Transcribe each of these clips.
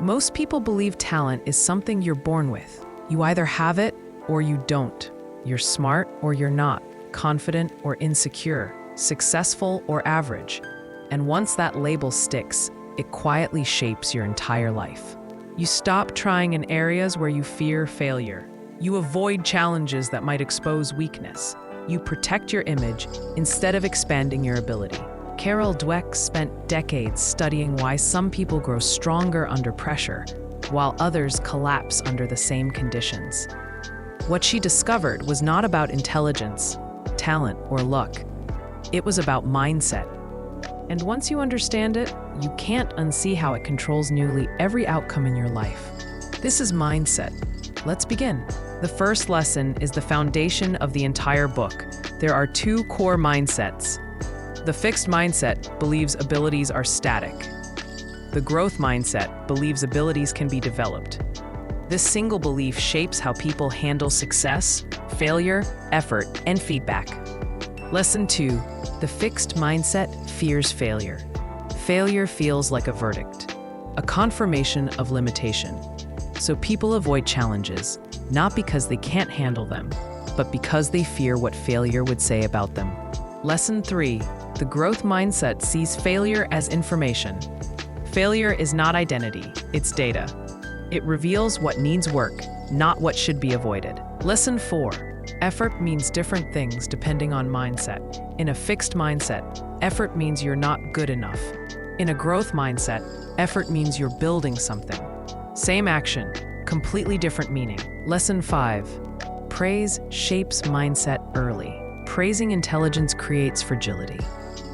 Most people believe talent is something you're born with. You either have it or you don't. You're smart or you're not, confident or insecure, successful or average. And once that label sticks, it quietly shapes your entire life. You stop trying in areas where you fear failure. You avoid challenges that might expose weakness. You protect your image instead of expanding your ability. Carol Dweck spent decades studying why some people grow stronger under pressure, while others collapse under the same conditions. What she discovered was not about intelligence, talent, or luck. It was about mindset. And once you understand it, you can't unsee how it controls nearly every outcome in your life. This is mindset. Let's begin. The first lesson is the foundation of the entire book. There are two core mindsets. The fixed mindset believes abilities are static. The growth mindset believes abilities can be developed. This single belief shapes how people handle success, failure, effort, and feedback. Lesson 2. The fixed mindset fears failure. Failure feels like a verdict, a confirmation of limitation. So people avoid challenges, not because they can't handle them, but because they fear what failure would say about them. Lesson 3. The growth mindset sees failure as information. Failure is not identity, it's data. It reveals what needs work, not what should be avoided. Lesson 4. Effort means different things depending on mindset. In a fixed mindset, effort means you're not good enough. In a growth mindset, effort means you're building something. Same action, completely different meaning. Lesson 5. Praise shapes mindset early. Praising intelligence creates fragility.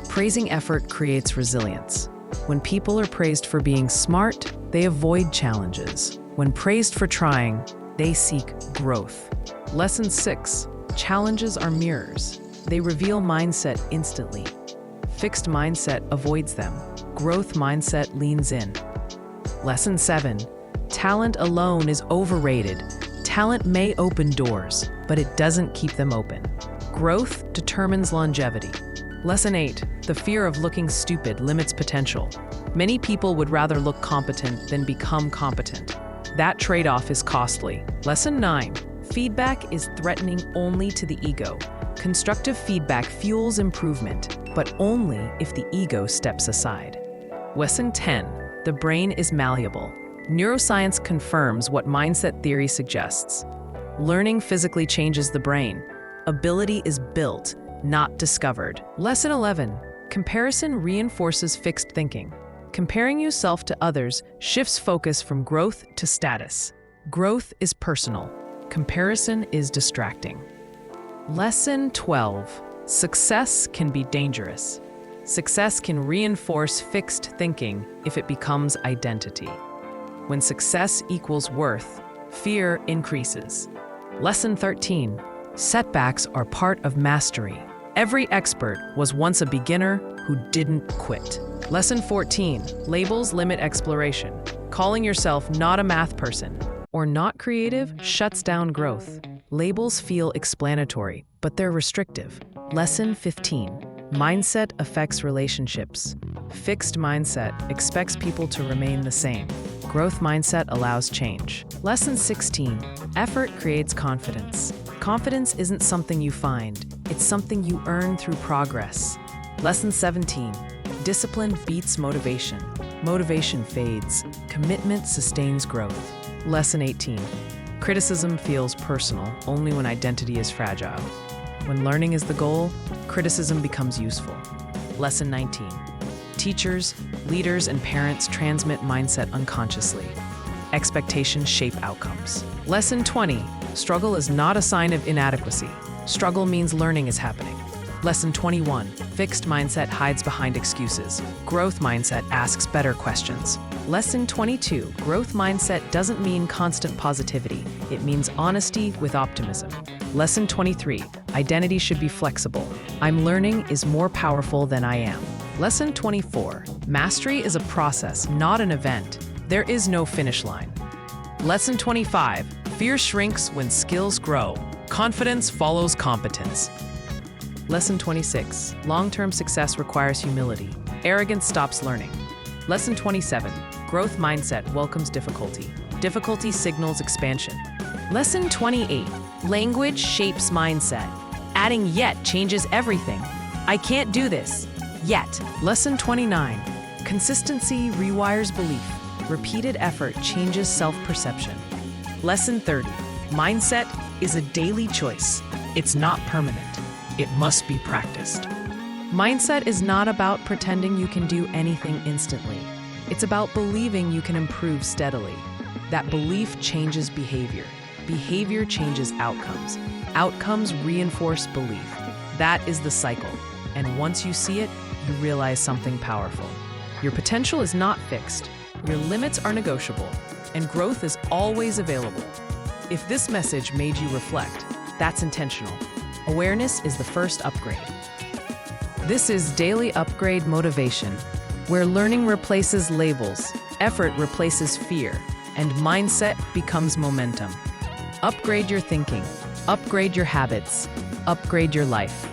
Praising effort creates resilience. When people are praised for being smart, they avoid challenges. When praised for trying, they seek growth. Lesson 6. Challenges are mirrors. They reveal mindset instantly. Fixed mindset avoids them. Growth mindset leans in. Lesson 7. Talent alone is overrated. Talent may open doors, but it doesn't keep them open. Growth determines longevity. Lesson 8. The fear of looking stupid limits potential. Many people would rather look competent than become competent. That trade-off is costly. Lesson 9. Feedback is threatening only to the ego. Constructive feedback fuels improvement, but only if the ego steps aside. Lesson 10. The brain is malleable. Neuroscience confirms what mindset theory suggests. Learning physically changes the brain. Ability is built, not discovered. Lesson 11. Comparison reinforces fixed thinking. Comparing yourself to others shifts focus from growth to status. Growth is personal. Comparison is distracting. Lesson 12. Success can be dangerous. Success can reinforce fixed thinking if it becomes identity. When success equals worth, fear increases. Lesson 13. Setbacks are part of mastery. Every expert was once a beginner who didn't quit. Lesson 14. Labels limit exploration. Calling yourself not a math person or not creative shuts down growth. Labels feel explanatory, but they're restrictive. Lesson 15. Mindset affects relationships. Fixed mindset expects people to remain the same. Growth mindset allows change. Lesson 16. Effort creates confidence. Confidence isn't something you find, it's something you earn through progress. Lesson 17. Discipline beats motivation. Motivation fades. Commitment sustains growth. Lesson 18. Criticism feels personal only when identity is fragile. When learning is the goal, criticism becomes useful. Lesson 19. Teachers, leaders, and parents transmit mindset unconsciously. Expectations shape outcomes. Lesson 20. Struggle is not a sign of inadequacy. Struggle means learning is happening. Lesson 21. Fixed mindset hides behind excuses. Growth mindset asks better questions. Lesson 22. Growth mindset doesn't mean constant positivity. It means honesty with optimism. Lesson 23. Identity should be flexible. I'm learning is more powerful than I am. Lesson 24. Mastery is a process, not an event. There is no finish line. Lesson 25. Fear shrinks when skills grow. Confidence follows competence. Lesson 26. Long-term success requires humility. Arrogance stops learning. Lesson 27. growth mindset welcomes difficulty. Difficulty signals expansion. Lesson 28. Language shapes mindset. Adding yet changes everything. I can't do this. Yet. Lesson 29. Consistency rewires belief. Repeated effort changes self-perception. Lesson 30. Mindset is a daily choice. It's not permanent. It must be practiced. Mindset is not about pretending you can do anything instantly. It's about believing you can improve steadily. That belief changes behavior. Behavior changes outcomes. Outcomes reinforce belief. That is the cycle. And once you see it, you realize something powerful. Your potential is not fixed. Your limits are negotiable. And growth is always available. If this message made you reflect, that's intentional. Awareness is the first upgrade. This is Daily Upgrade Motivation, where learning replaces labels, effort replaces fear, and mindset becomes momentum. Upgrade your thinking, upgrade your habits, upgrade your life.